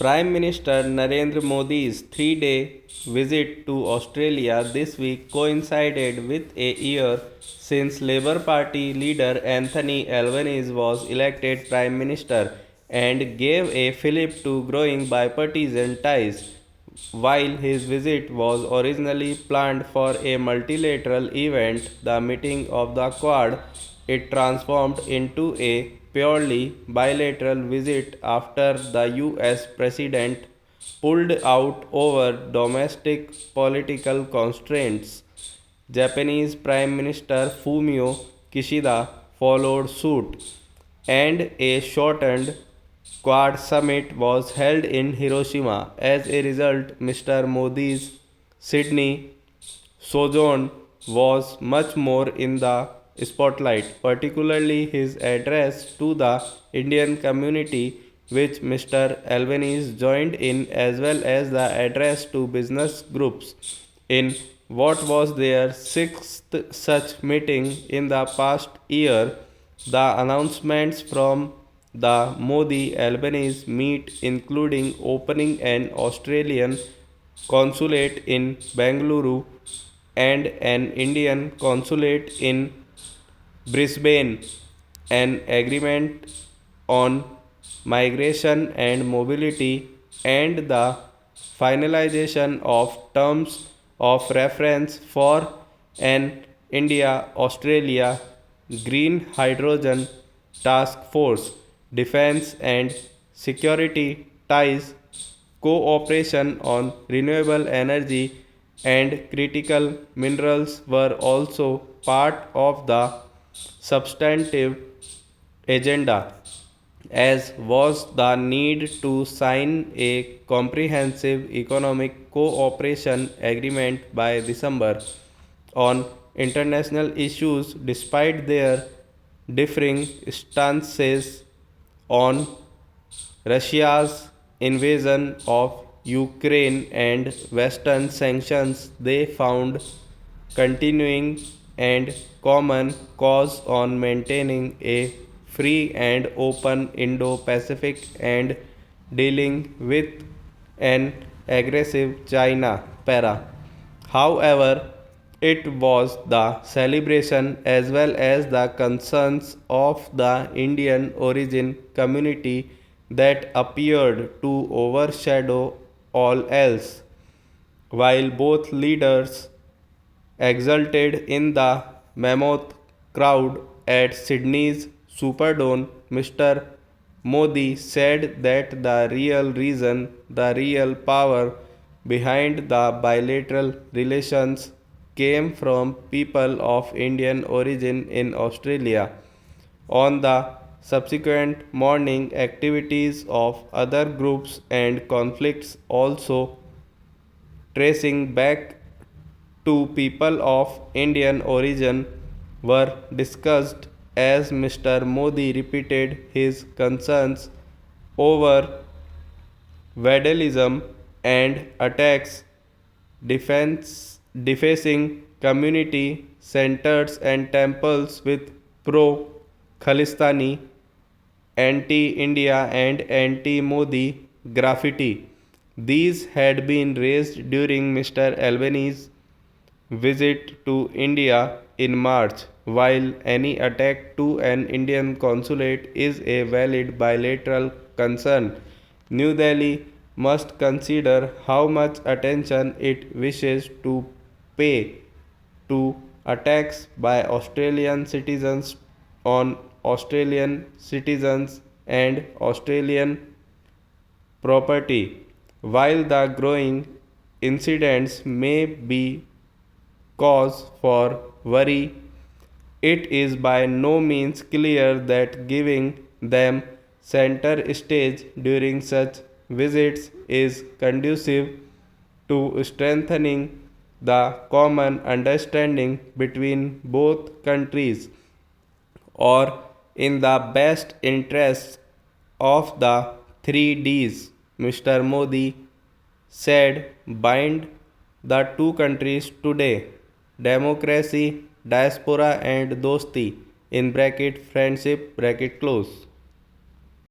Prime Minister Narendra Modi's 3 day visit to Australia this week coincided with a year since Labour Party leader Anthony Albanese was elected Prime Minister and gave a fillip to growing bipartisan ties. While his visit was originally planned for a multilateral event, the meeting of the Quad, it transformed into a purely bilateral visit after the US President pulled out over domestic political constraints. Japanese Prime Minister Fumio Kishida followed suit, and a shortened Quad summit was held in Hiroshima. As a result, Mr. Modi's Sydney sojourn was much more in the spotlight, particularly his address to the Indian community, which Mr. Albanese joined in, as well as the address to business groups. In what was their sixth such meeting in the past year, the announcements from the Modi Albanese meet, including opening an Australian consulate in Bengaluru and an Indian consulate in Brisbane, an agreement on migration and mobility, and the finalization of terms of reference for an India Australia Green Hydrogen Task Force, defense and security ties, cooperation on renewable energy and critical minerals were also part of the substantive agenda, as was the need to sign a comprehensive economic cooperation agreement by December. On international issues, despite their differing stances on Russia's invasion of Ukraine and Western sanctions, they found continuing and common cause on maintaining a free and open Indo Pacific and dealing with an aggressive China. However, it was the celebration as well as the concerns of the Indian origin community that appeared to overshadow all else. While both leaders exulted in the mammoth crowd at Sydney's Superdome, Mr. Modi said that the real reason, the real power behind the bilateral relations came from people of Indian origin in Australia. On the subsequent morning, activities of other groups and conflicts also tracing back to people of Indian origin were discussed as Mr. Modi repeated his concerns over vandalism and attacks, defacing community centers and temples with pro Khalistani, anti India, and anti Modi graffiti. These had been raised during Mr. Albanese's visit to India in March. While any attack to an Indian consulate is a valid bilateral concern, New Delhi must consider how much attention it wishes to pay to attacks by Australian citizens on Australian citizens and Australian property. While the growing incidents may be cause for worry, it is by no means clear that giving them center stage during such visits is conducive to strengthening the common understanding between both countries or in the best interests of the 3 Ds, Mr. Modi said, bind the two countries today: democracy, diaspora, and dosti, in bracket friendship bracket close.